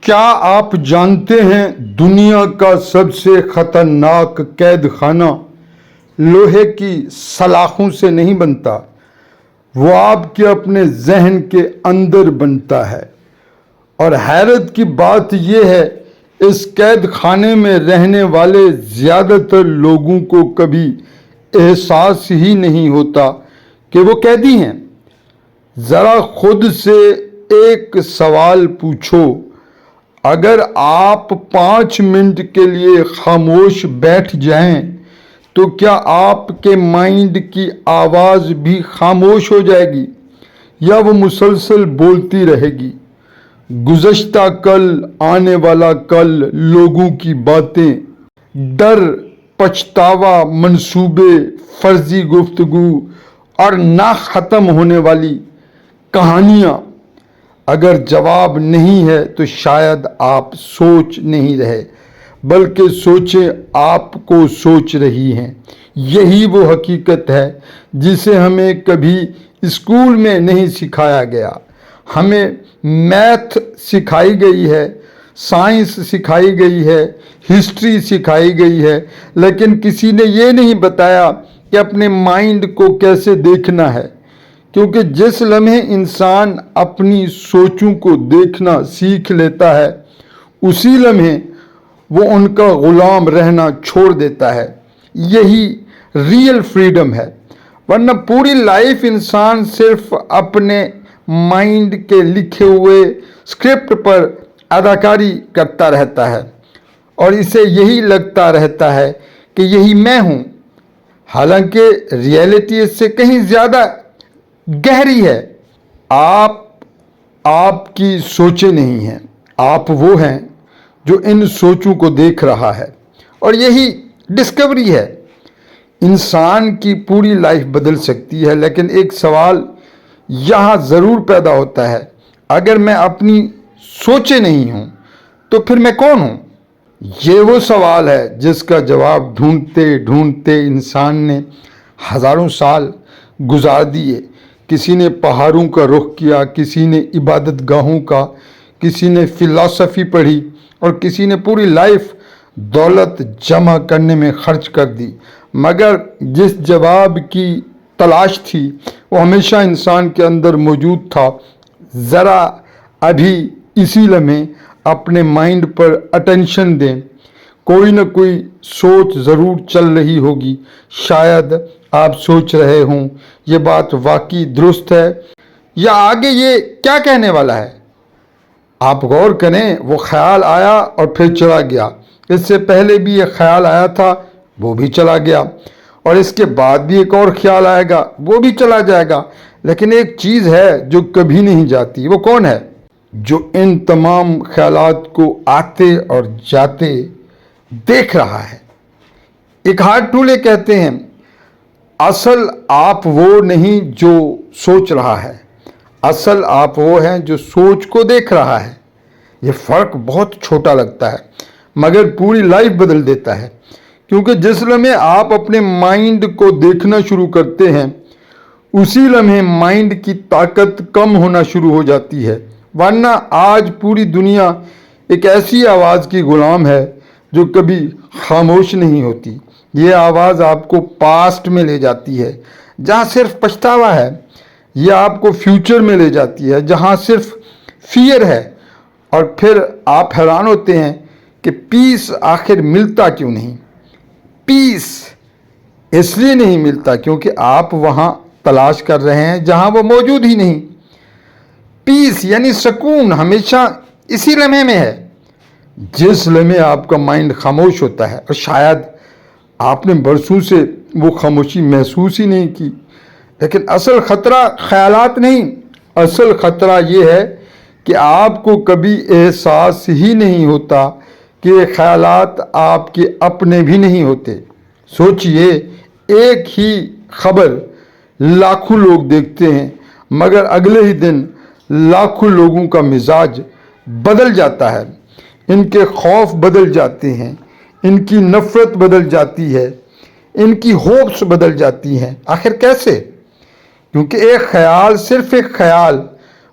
کیا آپ جانتے ہیں دنیا کا سب سے خطرناک قید خانہ لوہے کی سلاخوں سے نہیں بنتا، وہ آپ کے اپنے ذہن کے اندر بنتا ہے۔ اور حیرت کی بات یہ ہے، اس قید خانے میں رہنے والے زیادہ تر لوگوں کو کبھی احساس ہی نہیں ہوتا کہ وہ قیدی ہیں۔ ذرا خود سے ایک سوال پوچھو، اگر آپ 5 منٹ کے لیے خاموش بیٹھ جائیں تو کیا آپ کے مائنڈ کی آواز بھی خاموش ہو جائے گی یا وہ مسلسل بولتی رہے گی؟ گزشتہ کل، آنے والا کل، لوگوں کی باتیں، ڈر، پچھتاوا، منصوبے، فرضی گفتگو اور نہ ختم ہونے والی کہانیاں۔ اگر جواب نہیں ہے تو شاید آپ سوچ نہیں رہے، بلکہ سوچیں آپ کو سوچ رہی ہیں۔ یہی وہ حقیقت ہے جسے ہمیں کبھی اسکول میں نہیں سکھایا گیا۔ ہمیں میتھ سکھائی گئی ہے، سائنس سکھائی گئی ہے، ہسٹری سکھائی گئی ہے، لیکن کسی نے یہ نہیں بتایا کہ اپنے مائنڈ کو کیسے دیکھنا ہے، کیونکہ جس لمحے انسان اپنی سوچوں کو دیکھنا سیکھ لیتا ہے، اسی لمحے وہ ان کا غلام رہنا چھوڑ دیتا ہے۔ یہی ریئل فریڈم ہے، ورنہ پوری لائف انسان صرف اپنے مائنڈ کے لکھے ہوئے اسکرپٹ پر اداکاری کرتا رہتا ہے اور اسے یہی لگتا رہتا ہے کہ یہی میں ہوں، حالانکہ ریئلٹی اس سے کہیں زیادہ گہری ہے۔ آپ کی سوچیں نہیں ہیں، آپ وہ ہیں جو ان سوچوں کو دیکھ رہا ہے، اور یہی ڈسکوری ہے۔ انسان کی پوری لائف بدل سکتی ہے، لیکن ایک سوال یہاں ضرور پیدا ہوتا ہے، اگر میں اپنی سوچیں نہیں ہوں تو پھر میں کون ہوں؟ یہ وہ سوال ہے جس کا جواب ڈھونڈتے ڈھونڈتے انسان نے ہزاروں سال گزار دیے۔ کسی نے پہاڑوں کا رخ کیا، کسی نے عبادت گاہوں کا، کسی نے فلسفی پڑھی، اور کسی نے پوری لائف دولت جمع کرنے میں خرچ کر دی، مگر جس جواب کی تلاش تھی وہ ہمیشہ انسان کے اندر موجود تھا۔ ذرا ابھی اسی لمحے اپنے مائنڈ پر اٹینشن دیں، کوئی نہ کوئی سوچ ضرور چل رہی ہوگی۔ شاید آپ سوچ رہے ہوں یہ بات واقعی درست ہے، یا آگے یہ کیا کہنے والا ہے۔ آپ غور کریں، وہ خیال آیا اور پھر چلا گیا، اس سے پہلے بھی ایک خیال آیا تھا، وہ بھی چلا گیا، اور اس کے بعد بھی ایک اور خیال آئے گا، وہ بھی چلا جائے گا۔ لیکن ایک چیز ہے جو کبھی نہیں جاتی، وہ کون ہے؟ جو ان تمام خیالات کو آتے اور جاتے دیکھ رہا ہے۔ ایک ہارٹ ٹولے کہتے ہیں، اصل آپ وہ نہیں جو سوچ رہا ہے، اصل آپ وہ ہیں جو سوچ کو دیکھ رہا ہے۔ یہ فرق بہت چھوٹا لگتا ہے، مگر پوری لائف بدل دیتا ہے، کیونکہ جس لمحے آپ اپنے مائنڈ کو دیکھنا شروع کرتے ہیں، اسی لمحے مائنڈ کی طاقت کم ہونا شروع ہو جاتی ہے۔ ورنہ آج پوری دنیا ایک ایسی آواز کی غلام ہے جو کبھی خاموش نہیں ہوتی۔ یہ آواز آپ کو پاسٹ میں لے جاتی ہے جہاں صرف پچھتاوا ہے، یہ آپ کو فیوچر میں لے جاتی ہے جہاں صرف فیئر ہے، اور پھر آپ حیران ہوتے ہیں کہ پیس آخر ملتا کیوں نہیں۔ پیس اس لیے نہیں ملتا کیونکہ آپ وہاں تلاش کر رہے ہیں جہاں وہ موجود ہی نہیں۔ پیس یعنی سکون ہمیشہ اسی لمحے میں ہے جس لمحے آپ کا مائنڈ خاموش ہوتا ہے، اور شاید آپ نے برسوں سے وہ خاموشی محسوس ہی نہیں کی۔ لیکن اصل خطرہ خیالات نہیں، اصل خطرہ یہ ہے کہ آپ کو کبھی احساس ہی نہیں ہوتا کہ یہ خیالات آپ کے اپنے بھی نہیں ہوتے۔ سوچئے، ایک ہی خبر لاکھوں لوگ دیکھتے ہیں، مگر اگلے ہی دن لاکھوں لوگوں کا مزاج بدل جاتا ہے، ان کے خوف بدل جاتے ہیں، ان کی نفرت بدل جاتی ہے، ان کی ہوپس بدل جاتی ہیں۔ آخر کیسے؟ کیونکہ ایک خیال صرف ایک خیال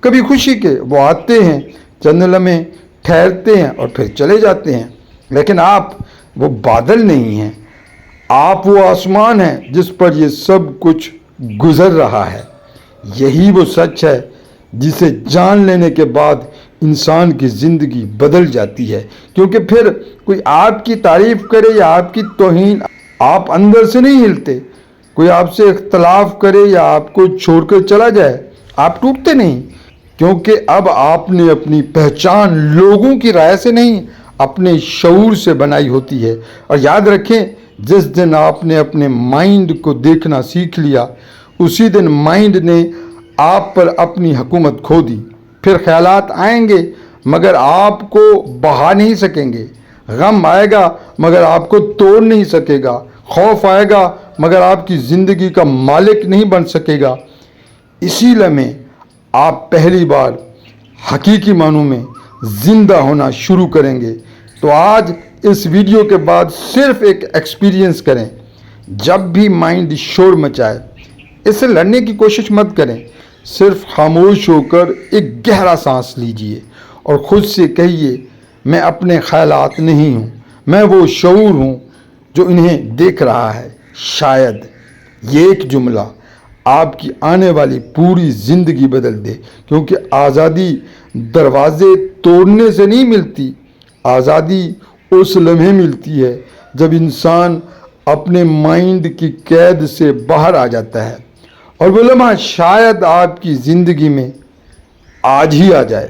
کبھی خوشی کے، وہ آتے ہیں، چند لمحے ٹھہرتے ہیں اور پھر چلے جاتے ہیں۔ لیکن آپ وہ بادل نہیں ہیں، آپ وہ آسمان ہیں جس پر یہ سب کچھ گزر رہا ہے۔ یہی وہ سچ ہے جسے جان لینے کے بعد انسان کی زندگی بدل جاتی ہے، کیونکہ پھر کوئی آپ کی تعریف کرے یا آپ کی توہین، آپ اندر سے نہیں ہلتے۔ کوئی آپ سے اختلاف کرے یا آپ کو چھوڑ کر چلا جائے، آپ ٹوٹتے نہیں، کیونکہ اب آپ نے اپنی پہچان لوگوں کی رائے سے نہیں، اپنے شعور سے بنائی ہوتی ہے۔ اور یاد رکھیں، جس دن آپ نے اپنے مائنڈ کو دیکھنا سیکھ لیا، اسی دن مائنڈ نے آپ پر اپنی حکومت کھو دی۔ پھر خیالات آئیں گے مگر آپ کو بہا نہیں سکیں گے، غم آئے گا مگر آپ کو توڑ نہیں سکے گا، خوف آئے گا مگر آپ کی زندگی کا مالک نہیں بن سکے گا۔ اسی لمحے آپ پہلی بار حقیقی معنوں میں زندہ ہونا شروع کریں گے۔ تو آج اس ویڈیو کے بعد صرف ایک ایکسپیرینس کریں، جب بھی مائنڈ شور مچائے اس سے لڑنے کی کوشش مت کریں، صرف خاموش ہو کر ایک گہرا سانس لیجئے اور خود سے کہیے، میں اپنے خیالات نہیں ہوں، میں وہ شعور ہوں جو انہیں دیکھ رہا ہے۔ شاید یہ ایک جملہ آپ کی آنے والی پوری زندگی بدل دے، کیونکہ آزادی دروازے توڑنے سے نہیں ملتی، آزادی اس لمحے ملتی ہے جب انسان اپنے مائنڈ کی قید سے باہر آ جاتا ہے، اور وہ لمحہ شاید آپ کی زندگی میں آج ہی آ جائے۔